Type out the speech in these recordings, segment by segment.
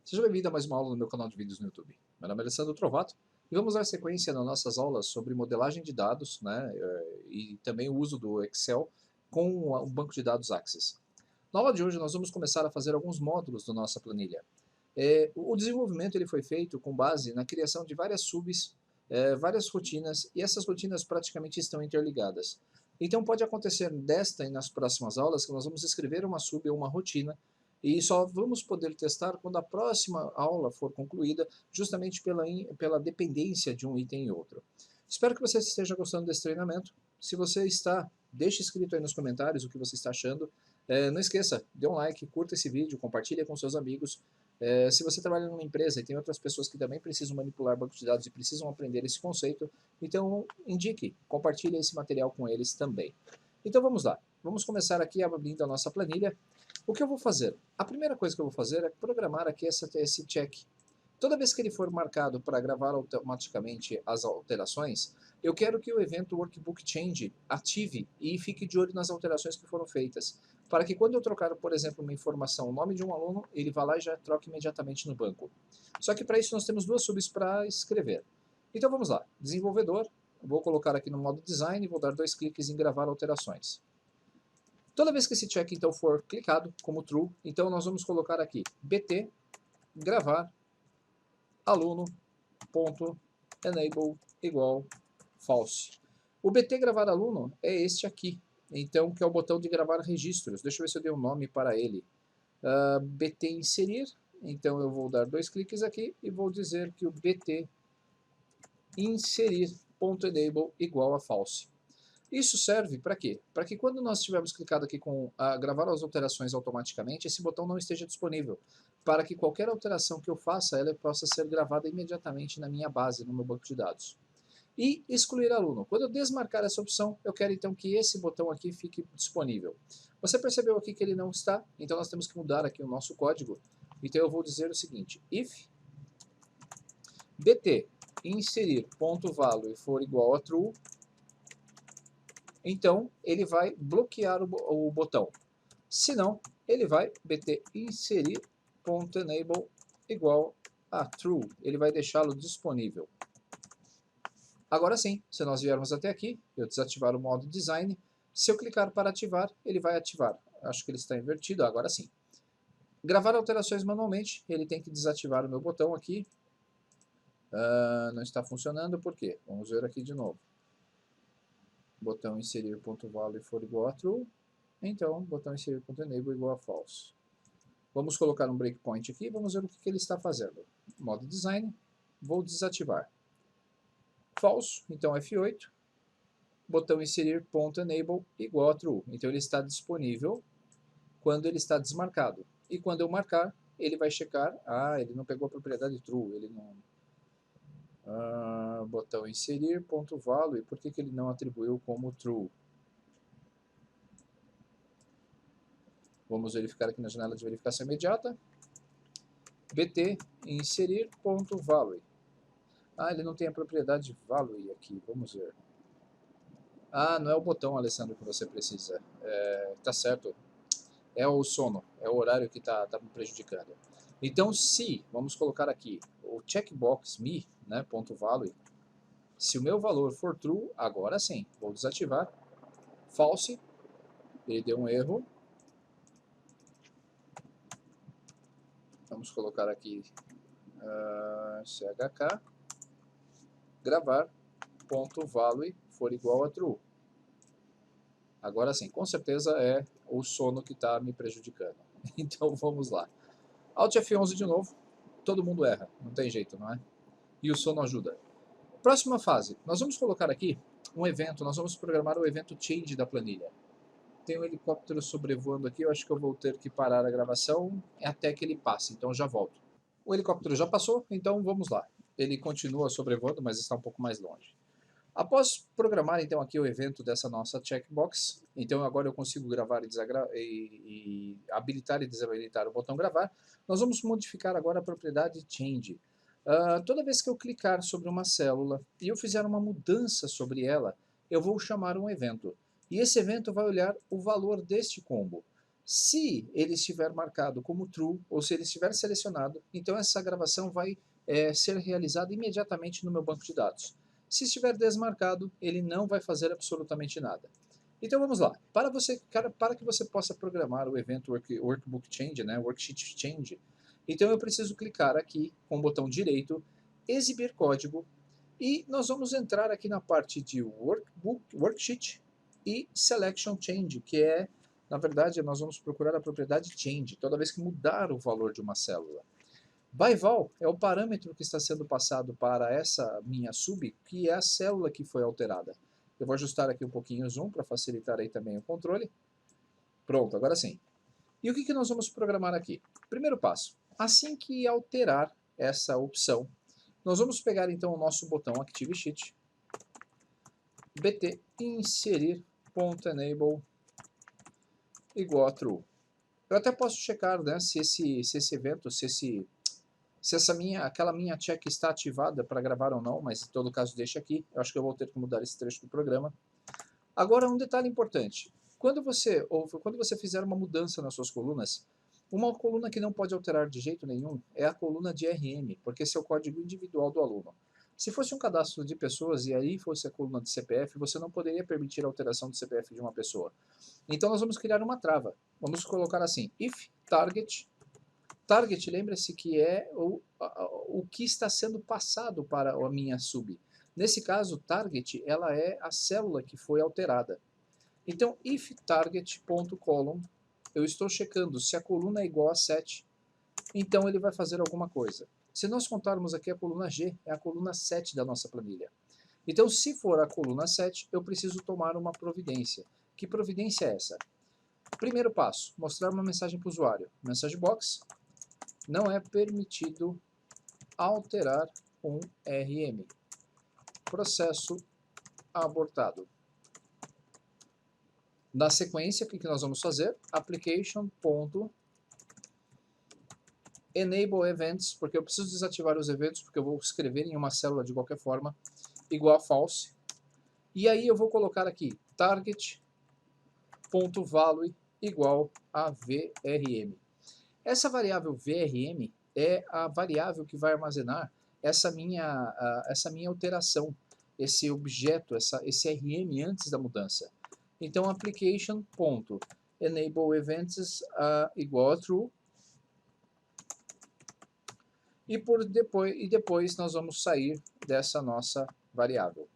Seja bem-vindo a mais uma aula no meu canal de vídeos no YouTube. Meu nome é Alessandro Trovato e vamos dar sequência nas nossas aulas sobre modelagem de dados, né, e também o uso do Excel com o banco de dados Access. Na aula de hoje nós vamos começar a fazer alguns módulos da nossa planilha. O desenvolvimento ele foi feito com base na criação de várias subs, várias rotinas, e essas rotinas praticamente estão interligadas. Então pode acontecer desta e nas próximas aulas que nós vamos escrever uma sub ou uma rotina, e só vamos poder testar quando a próxima aula for concluída, justamente pela dependência de um item e outro. Espero que você esteja gostando desse treinamento. Se você está, deixe escrito aí nos comentários o que você está achando. Não esqueça, dê um like, curta esse vídeo, compartilhe com seus amigos. Se você trabalha numa empresa e tem outras pessoas que também precisam manipular bancos de dados e precisam aprender esse conceito, então indique, compartilhe esse material com eles também. Então vamos lá, vamos começar aqui abrindo a nossa planilha. O que eu vou fazer? A primeira coisa que eu vou fazer é programar aqui esse check. Toda vez que ele for marcado para gravar automaticamente as alterações, eu quero que o evento Workbook Change ative e fique de olho nas alterações que foram feitas, para que quando eu trocar, por exemplo, uma informação, o nome de um aluno, ele vá lá e já troque imediatamente no banco. Só que para isso nós temos duas subs para escrever. Então vamos lá, desenvolvedor, vou colocar aqui no modo design e vou dar 2 cliques em gravar alterações. Toda vez que esse check então for clicado como true, então nós vamos colocar aqui bt gravar aluno.enable igual false. O bt gravar aluno é este aqui, então que é o botão de gravar registros. Deixa eu ver se eu dei um nome para ele. bt inserir, então eu vou dar 2 cliques aqui e vou dizer que o bt inserir.enable igual a false. Isso serve para quê? Para que quando nós tivermos clicado aqui com gravar as alterações automaticamente, esse botão não esteja disponível, para que qualquer alteração que eu faça, ela possa ser gravada imediatamente na minha base, no meu banco de dados. E excluir aluno. Quando eu desmarcar essa opção, eu quero então que esse botão aqui fique disponível. Você percebeu aqui que ele não está? Então nós temos que mudar aqui o nosso código. Então eu vou dizer o seguinte, if bt inserir.value for igual a true, então ele vai bloquear o botão. Se não, ele vai bt inserir.enable igual a true. Ele vai deixá-lo disponível. Agora sim, se nós viermos até aqui, eu desativar o modo design, se eu clicar para ativar, ele vai ativar. Acho que ele está invertido, agora sim. Gravar alterações manualmente, ele tem que desativar o meu botão aqui. Não está funcionando, por quê? Vamos ver aqui de novo. Botão inserir.value for igual a true, então botão inserir.enable igual a false. Vamos colocar um breakpoint aqui, vamos ver o que ele está fazendo. Modo design, vou desativar. False, então F8, botão inserir.enable igual a true, então ele está disponível quando ele está desmarcado. E quando eu marcar, ele vai checar, ele não pegou a propriedade true, ele não... botão inserir.value, por que ele não atribuiu como true? Vamos verificar aqui na janela de verificação imediata. bt inserir.value. Ele não tem a propriedade value aqui, vamos ver. Não é o botão, Alessandro, que você precisa. Tá certo. É o sono, é o horário que tá me prejudicando. Então, se, vamos colocar aqui, o checkbox me, né, .value, se o meu valor for true, agora sim, vou desativar. False, ele deu um erro. Vamos colocar aqui chk, gravar, .value for igual a true. Agora sim, com certeza é o sono que está me prejudicando. Então vamos lá. Alt F11 de novo, todo mundo erra, não tem jeito, não é? E o sono ajuda. Próxima fase, nós vamos colocar aqui um evento, nós vamos programar o evento change da planilha. Tem um helicóptero sobrevoando aqui, eu acho que eu vou ter que parar a gravação até que ele passe, então já volto. O helicóptero já passou, então vamos lá. Ele continua sobrevoando, mas está um pouco mais longe. Após programar então aqui o evento dessa nossa checkbox, então agora eu consigo gravar e habilitar e desabilitar o botão gravar, nós vamos modificar agora a propriedade change. Toda vez que eu clicar sobre uma célula e eu fizer uma mudança sobre ela, eu vou chamar um evento. E esse evento vai olhar o valor deste combo. Se ele estiver marcado como true, ou se ele estiver selecionado, então essa gravação vai ser realizada imediatamente no meu banco de dados. Se estiver desmarcado, ele não vai fazer absolutamente nada. Então vamos lá. Para que você possa programar o evento Workbook Change, né, Worksheet Change, então eu preciso clicar aqui com o botão direito, exibir código, e nós vamos entrar aqui na parte de Worksheet e Selection Change, que é, na verdade, nós vamos procurar a propriedade Change, toda vez que mudar o valor de uma célula. By-val é o parâmetro que está sendo passado para essa minha sub, que é a célula que foi alterada. Eu vou ajustar aqui um pouquinho o zoom para facilitar aí também o controle. Pronto, agora sim. E o que nós vamos programar aqui? Primeiro passo, assim que alterar essa opção, nós vamos pegar então o nosso botão ActiveSheet, bt inserir.enable igual a true. Eu até posso checar, né, se esse evento, se aquela minha check está ativada para gravar ou não, mas em todo caso deixa aqui. Eu acho que eu vou ter que mudar esse trecho do programa. Agora um detalhe importante. Quando você fizer uma mudança nas suas colunas, uma coluna que não pode alterar de jeito nenhum é a coluna de RM, porque esse é o código individual do aluno. Se fosse um cadastro de pessoas e aí fosse a coluna de CPF, você não poderia permitir a alteração do CPF de uma pessoa. Então nós vamos criar uma trava. Vamos colocar assim, if target. Target, lembre-se que é o que está sendo passado para a minha sub. Nesse caso, target, ela é a célula que foi alterada. Então, if target.column, eu estou checando se a coluna é igual a 7, então ele vai fazer alguma coisa. Se nós contarmos aqui a coluna G, é a coluna 7 da nossa planilha. Então, se for a coluna 7, eu preciso tomar uma providência. Que providência é essa? Primeiro passo, mostrar uma mensagem para o usuário. Message box, não é permitido alterar um RM. Processo abortado. Na sequência, o que nós vamos fazer? Application.enable events, porque eu preciso desativar os eventos, porque eu vou escrever em uma célula de qualquer forma, igual a false. E aí eu vou colocar aqui target.value igual a VRM. Essa variável VRM é a variável que vai armazenar essa minha alteração, esse objeto, esse RM antes da mudança. Então, application.enableEvents igual a true. E depois nós vamos sair dessa nossa variável.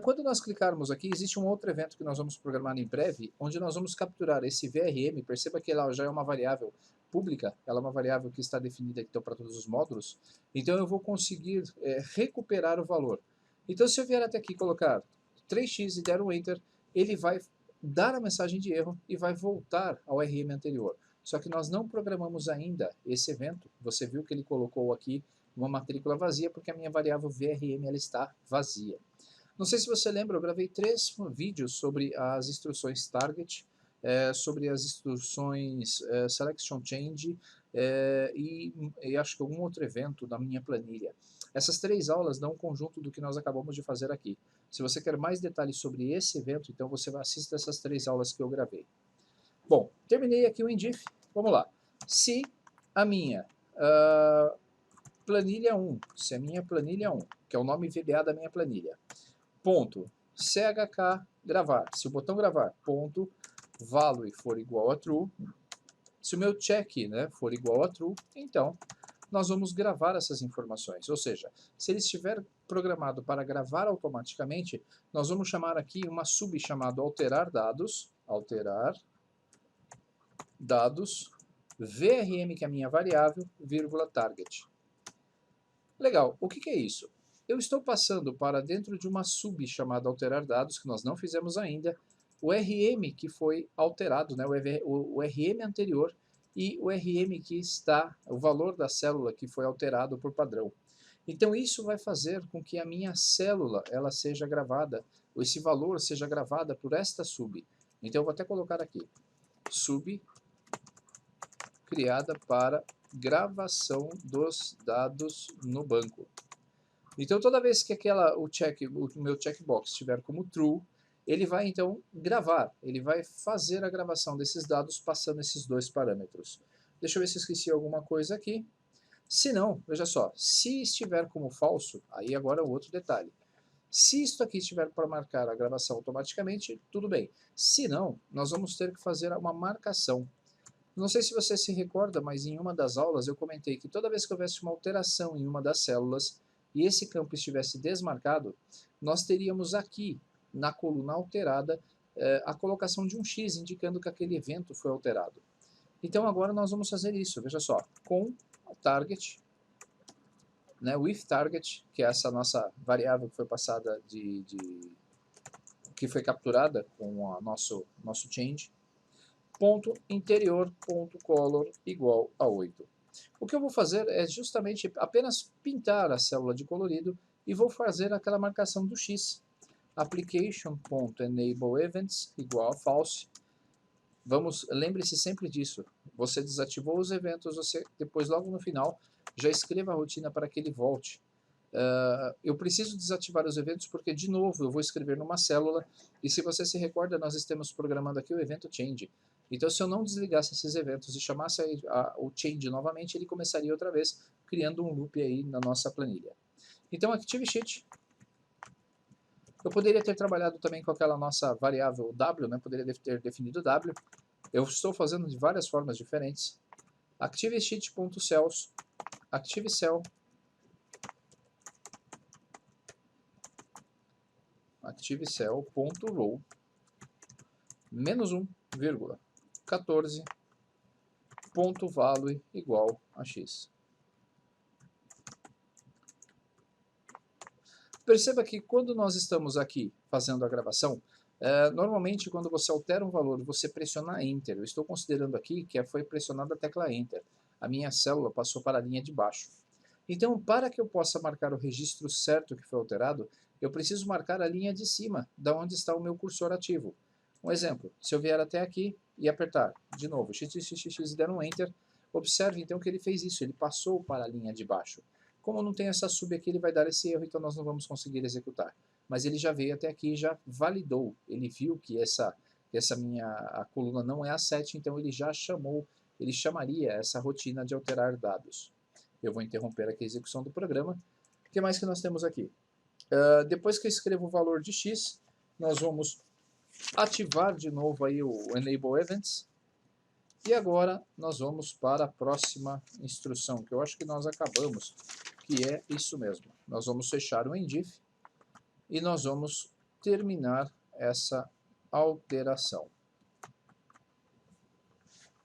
Quando nós clicarmos aqui, existe um outro evento que nós vamos programar em breve, onde nós vamos capturar esse VRM. Perceba que ela já é uma variável pública, ela é uma variável que está definida então, para todos os módulos. Então eu vou conseguir recuperar o valor. Então se eu vier até aqui e colocar 3x e der um Enter, ele vai dar a mensagem de erro e vai voltar ao RM anterior. Só que nós não programamos ainda esse evento. Você viu que ele colocou aqui uma matrícula vazia, porque a minha variável VRM ela está vazia. Não sei se você lembra, eu gravei 3 vídeos sobre as instruções target, sobre as instruções selection change e acho que algum outro evento da minha planilha. Essas 3 aulas dão um conjunto do que nós acabamos de fazer aqui. Se você quer mais detalhes sobre esse evento, então você assista essas 3 aulas que eu gravei. Bom, terminei aqui o Indif. Vamos lá. Se a minha planilha 1, se a minha planilha 1, que é o nome VBA da minha planilha, ponto chk gravar, se o botão gravar, ponto value for igual a true, se o meu check, né, for igual a true, então nós vamos gravar essas informações. Ou seja, se ele estiver programado para gravar automaticamente, nós vamos chamar aqui uma sub chamada alterar dados, VRM, que é a minha variável, vírgula target. Legal, o que é isso? Eu estou passando para dentro de uma sub chamada alterar dados, que nós não fizemos ainda, o RM que foi alterado, né, o RM anterior e o RM que está, o valor da célula que foi alterado por padrão. Então isso vai fazer com que a minha célula ela seja gravada, ou esse valor seja gravada por esta sub. Então eu vou até colocar aqui, sub criada para gravação dos dados no banco. Então toda vez que o meu checkbox estiver como true, ele vai então gravar, ele vai fazer a gravação desses dados passando esses dois parâmetros. Deixa eu ver se eu esqueci alguma coisa aqui. Se não, veja só, se estiver como falso, aí agora é um outro detalhe. Se isso aqui estiver para marcar a gravação automaticamente, tudo bem. Se não, nós vamos ter que fazer uma marcação. Não sei se você se recorda, mas em uma das aulas eu comentei que toda vez que houvesse uma alteração em uma das células e esse campo estivesse desmarcado, nós teríamos aqui, na coluna alterada, a colocação de um X, indicando que aquele evento foi alterado. Então agora nós vamos fazer isso, veja só, com target, né, with target, que é essa nossa variável que foi passada que foi capturada com o nosso change, ponto interior, ponto color igual a 8. O que eu vou fazer é justamente apenas pintar a célula de colorido e vou fazer aquela marcação do X. Application.enableEvents igual a false. Lembre-se sempre disso. Você desativou os eventos, você depois logo no final já escreva a rotina para que ele volte. Eu preciso desativar os eventos porque, de novo, eu vou escrever numa célula e se você se recorda, nós estamos programando aqui o evento change. Então, se eu não desligasse esses eventos e chamasse o change novamente, ele começaria outra vez, criando um loop aí na nossa planilha. Então, ActiveSheet. Eu poderia ter trabalhado também com aquela nossa variável W, né? Poderia ter definido W. Eu estou fazendo de várias formas diferentes. ActiveSheet.cells, ActiveCell, ActiveCell.row, -1, 14, ponto value igual a x. Perceba que quando nós estamos aqui fazendo a gravação, normalmente quando você altera um valor, você pressiona Enter. Eu estou considerando aqui que foi pressionada a tecla Enter. A minha célula passou para a linha de baixo. Então, para que eu possa marcar o registro certo que foi alterado, eu preciso marcar a linha de cima, da onde está o meu cursor ativo. Um exemplo, se eu vier até aqui e apertar de novo XXXX e der um Enter, observe então que ele fez isso, ele passou para a linha de baixo. Como não tem essa sub aqui, ele vai dar esse erro, então nós não vamos conseguir executar. Mas ele já veio até aqui e já validou, ele viu que a coluna não é a 7, então ele já chamou, ele chamaria essa rotina de alterar dados. Eu vou interromper aqui a execução do programa. O que mais que nós temos aqui? Depois que eu escrevo o valor de x, nós vamos ativar de novo aí o Enable Events. E agora nós vamos para a próxima instrução, que eu acho que nós acabamos, que é isso mesmo. Nós vamos fechar o endif e nós vamos terminar essa alteração.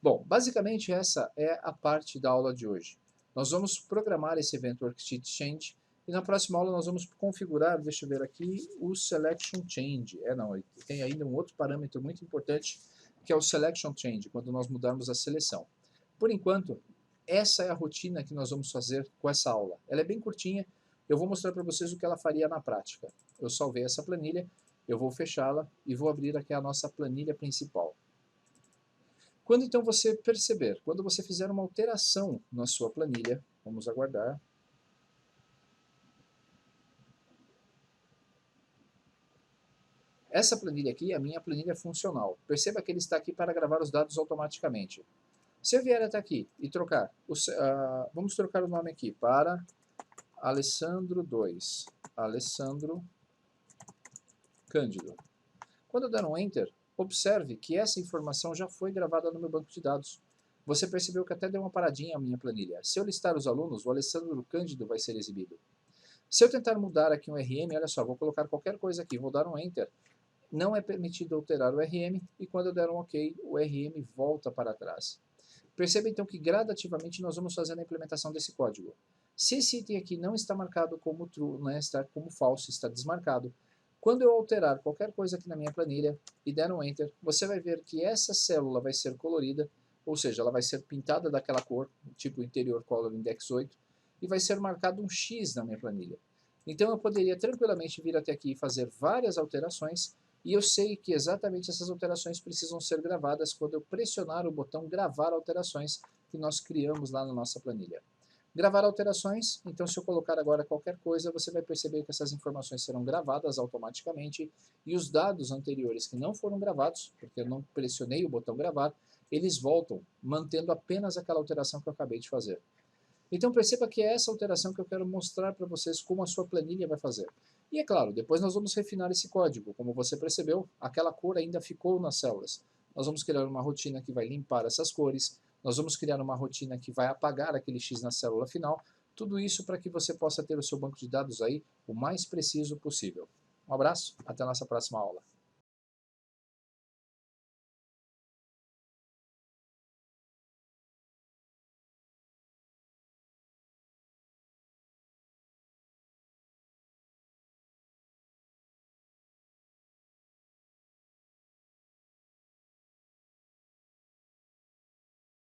Bom, basicamente essa é a parte da aula de hoje. Nós vamos programar esse evento worksheet change e na próxima aula nós vamos configurar, deixa eu ver aqui, o selection change. Não, tem ainda um outro parâmetro muito importante que é o selection change, quando nós mudarmos a seleção. Por enquanto, essa é a rotina que nós vamos fazer com essa aula. Ela é bem curtinha, eu vou mostrar para vocês o que ela faria na prática. Eu salvei essa planilha, eu vou fechá-la e vou abrir aqui a nossa planilha principal. Quando então você perceber, quando você fizer uma alteração na sua planilha, vamos aguardar. Essa planilha aqui é a minha planilha funcional. Perceba que ele está aqui para gravar os dados automaticamente. Se eu vier até aqui e trocar, vamos trocar o nome aqui para Alessandro 2, Alessandro Cândido. Quando eu der um Enter, observe que essa informação já foi gravada no meu banco de dados. Você percebeu que até deu uma paradinha a minha planilha. Se eu listar os alunos, o Alessandro Cândido vai ser exibido. Se eu tentar mudar aqui um RM, olha só, vou colocar qualquer coisa aqui, vou dar um Enter. Não é permitido alterar o RM e quando eu der um OK, o RM volta para trás. Perceba então que gradativamente nós vamos fazendo a implementação desse código. Se esse item aqui não está marcado como true, né, está como falso, está desmarcado, quando eu alterar qualquer coisa aqui na minha planilha e der um Enter, você vai ver que essa célula vai ser colorida, ou seja, ela vai ser pintada daquela cor, tipo interior color index 8, e vai ser marcado um X na minha planilha. Então eu poderia tranquilamente vir até aqui e fazer várias alterações, e eu sei que exatamente essas alterações precisam ser gravadas quando eu pressionar o botão gravar alterações que nós criamos lá na nossa planilha. Gravar alterações, então se eu colocar agora qualquer coisa, você vai perceber que essas informações serão gravadas automaticamente e os dados anteriores que não foram gravados, porque eu não pressionei o botão gravar, eles voltam, mantendo apenas aquela alteração que eu acabei de fazer. Então perceba que é essa alteração que eu quero mostrar para vocês como a sua planilha vai fazer. E é claro, depois nós vamos refinar esse código. Como você percebeu, aquela cor ainda ficou nas células. Nós vamos criar uma rotina que vai limpar essas cores, nós vamos criar uma rotina que vai apagar aquele X na célula final, tudo isso para que você possa ter o seu banco de dados aí o mais preciso possível. Um abraço, até a nossa próxima aula.